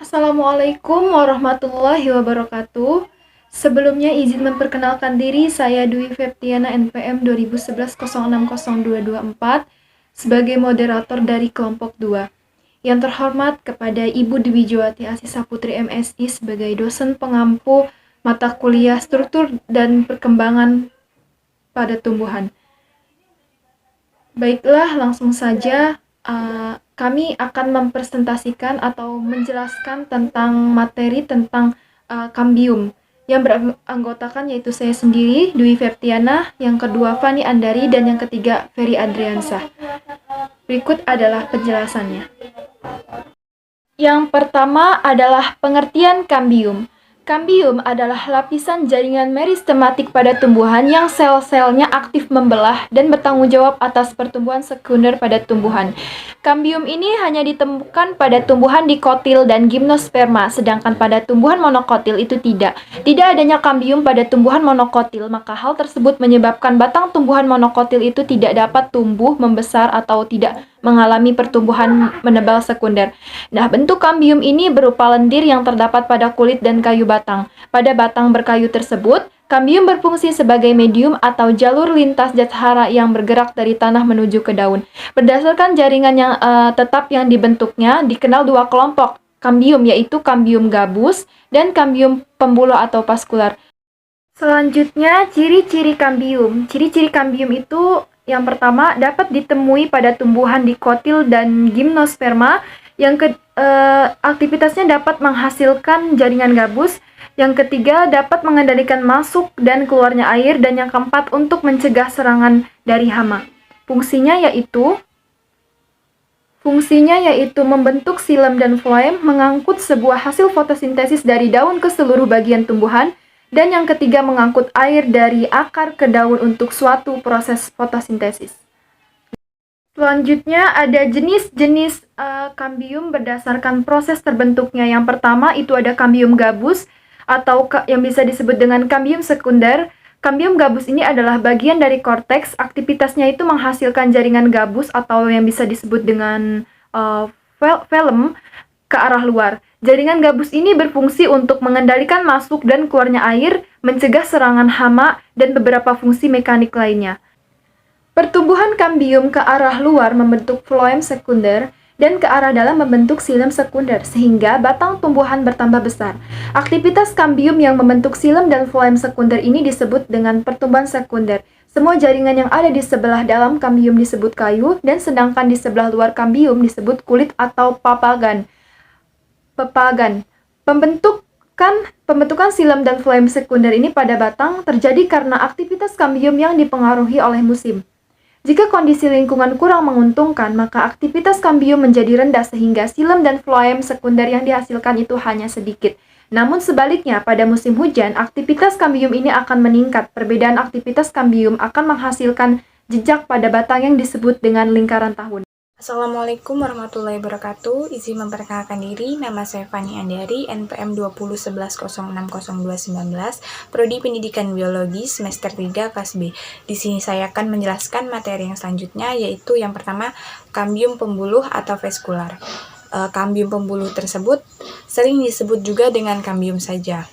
Assalamualaikum warahmatullahi wabarakatuh. Sebelumnya izin memperkenalkan diri, saya Dwi Feptiana NPM 2011-060224 sebagai moderator dari kelompok 2. Yang terhormat kepada Ibu Dwi Jowati Asisa Putri MSI sebagai dosen pengampu mata kuliah struktur dan perkembangan pada tumbuhan. Baiklah, langsung saja kami akan mempresentasikan atau menjelaskan tentang materi tentang kambium yang beranggotakan yaitu saya sendiri, Dwi Feptiana, yang kedua Fani Andari, dan yang ketiga Ferry Adriansah. Berikut adalah penjelasannya. Yang pertama adalah pengertian kambium. Kambium adalah lapisan jaringan meristematik pada tumbuhan yang sel-selnya aktif membelah dan bertanggung jawab atas pertumbuhan sekunder pada tumbuhan. Kambium ini hanya ditemukan pada tumbuhan dikotil dan gimnosperma, sedangkan pada tumbuhan monokotil itu tidak. Tidak adanya kambium pada tumbuhan monokotil, maka hal tersebut menyebabkan batang tumbuhan monokotil itu tidak dapat tumbuh, membesar, atau tidak mengalami pertumbuhan menebal sekunder. Nah, bentuk kambium ini berupa lendir yang terdapat pada kulit dan kayu batang. Pada batang berkayu tersebut, kambium berfungsi sebagai medium atau jalur lintas zat hara yang bergerak dari tanah menuju ke daun. Berdasarkan jaringan yang tetap yang dibentuknya, dikenal dua kelompok kambium, yaitu kambium gabus dan kambium pembuluh atau vaskular. Selanjutnya, ciri-ciri kambium. Ciri-ciri kambium itu yang pertama dapat ditemui pada tumbuhan dikotil dan gimnosperma. Aktivitasnya dapat menghasilkan jaringan gabus. Yang ketiga, dapat mengendalikan masuk dan keluarnya air. Dan yang keempat, untuk mencegah serangan dari hama. Fungsinya yaitu membentuk xilem dan floem, mengangkut sebuah hasil fotosintesis dari daun ke seluruh bagian tumbuhan. Dan yang ketiga, mengangkut air dari akar ke daun untuk suatu proses fotosintesis. Selanjutnya ada jenis-jenis kambium berdasarkan proses terbentuknya. Yang pertama itu ada kambium gabus atau yang bisa disebut dengan kambium sekunder. Kambium gabus ini adalah bagian dari korteks. Aktivitasnya itu menghasilkan jaringan gabus atau yang bisa disebut dengan velum ke arah luar. Jaringan gabus ini berfungsi untuk mengendalikan masuk dan keluarnya air, mencegah serangan hama, dan beberapa fungsi mekanik lainnya. Pertumbuhan kambium ke arah luar membentuk floem sekunder dan ke arah dalam membentuk xilem sekunder, sehingga batang tumbuhan bertambah besar. Aktivitas kambium yang membentuk xilem dan floem sekunder ini disebut dengan pertumbuhan sekunder. Semua jaringan yang ada di sebelah dalam kambium disebut kayu, dan sedangkan di sebelah luar kambium disebut kulit atau pepagan. Pembentukan xilem dan floem sekunder ini pada batang terjadi karena aktivitas kambium yang dipengaruhi oleh musim. Jika kondisi lingkungan kurang menguntungkan, maka aktivitas kambium menjadi rendah sehingga xilem dan floem sekunder yang dihasilkan itu hanya sedikit. Namun sebaliknya, pada musim hujan, aktivitas kambium ini akan meningkat. Perbedaan aktivitas kambium akan menghasilkan jejak pada batang yang disebut dengan lingkaran tahun. Assalamualaikum warahmatullahi wabarakatuh. Izin memperkenalkan diri, nama saya Fani Andari, NPM 2011-060219, Prodi Pendidikan Biologi semester 3 kelas B. Di sini saya akan menjelaskan materi yang selanjutnya, yaitu yang pertama, kambium pembuluh atau vaskular. Kambium pembuluh tersebut sering disebut juga dengan kambium saja.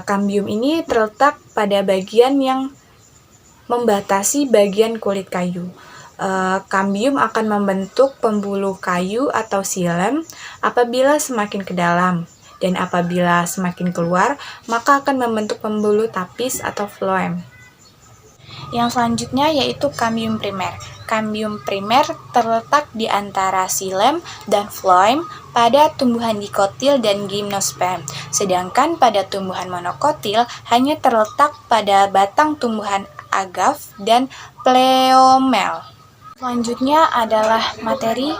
Kambium ini terletak pada bagian yang membatasi bagian kulit kayu. Kambium akan membentuk pembuluh kayu atau xilem apabila semakin ke dalam, dan apabila semakin keluar, maka akan membentuk pembuluh tapis atau floem. Yang selanjutnya yaitu kambium primer. Kambium primer terletak di antara xilem dan floem pada tumbuhan dikotil dan gimnosperm, sedangkan pada tumbuhan monokotil hanya terletak pada batang tumbuhan agave dan pleomel. Selanjutnya adalah materi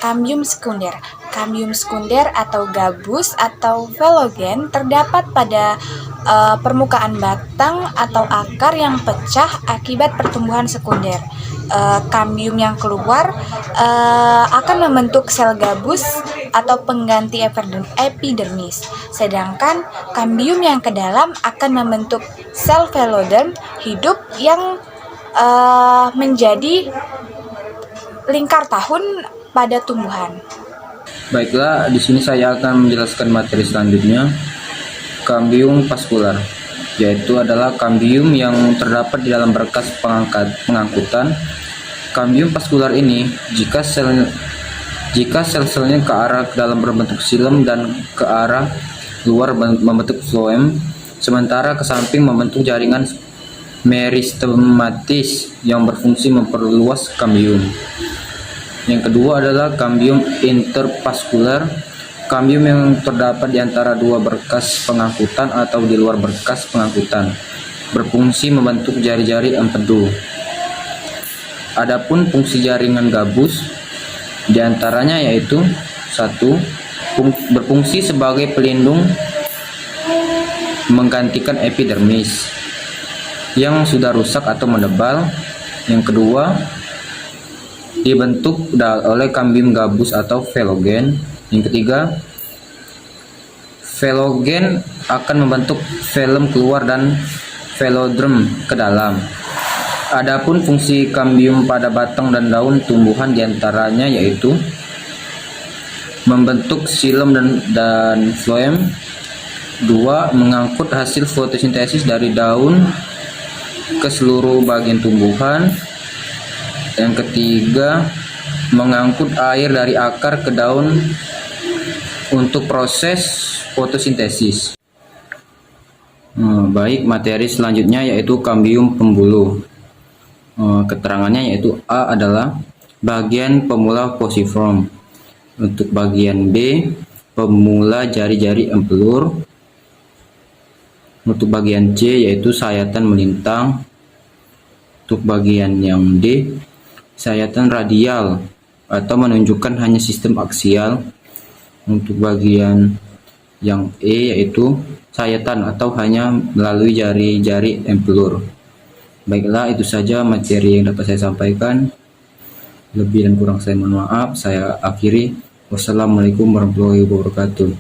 kambium sekunder. Kambium sekunder atau gabus atau velogen terdapat pada permukaan batang atau akar yang pecah akibat pertumbuhan sekunder. Kambium yang keluar akan membentuk sel gabus atau pengganti epidermis, sedangkan kambium yang ke dalam akan membentuk sel veloderm hidup yang menjadi lingkar tahun pada tumbuhan. Baiklah, di sini saya akan menjelaskan materi selanjutnya, kambium vaskular, yaitu adalah kambium yang terdapat di dalam berkas pengangkutan. Kambium vaskular ini jika sel-selnya ke arah dalam berbentuk silem dan ke arah luar membentuk floem, sementara ke samping membentuk jaringan meristematis yang berfungsi memperluas kambium. Yang kedua adalah kambium intervaskular, kambium yang terdapat di antara dua berkas pengangkutan atau di luar berkas pengangkutan, berfungsi membentuk jari-jari empedu. Adapun fungsi jaringan gabus diantaranya yaitu: 1. Berfungsi sebagai pelindung menggantikan epidermis yang sudah rusak atau menebal. Yang kedua, dibentuk oleh kambium gabus atau velogen. Yang ketiga, velogen akan membentuk velum keluar dan velodrem ke dalam. Adapun fungsi kambium pada batang dan daun tumbuhan diantaranya yaitu membentuk silem dan floem. 2. Mengangkut hasil fotosintesis dari daun ke seluruh bagian tumbuhan. Yang ketiga, mengangkut air dari akar ke daun untuk proses fotosintesis. Baik, materi selanjutnya yaitu kambium pembuluh. Keterangannya yaitu: A adalah bagian pemula posiform. Untuk bagian B, pemula jari-jari empelur. Untuk bagian C yaitu sayatan melintang. Untuk bagian yang D, sayatan radial atau menunjukkan hanya sistem aksial. Untuk bagian yang E yaitu sayatan atau hanya melalui jari-jari empelur. Baiklah, itu saja materi yang dapat saya sampaikan. Lebih dan kurang saya mohon maaf. Saya akhiri. Wassalamualaikum warahmatullahi wabarakatuh.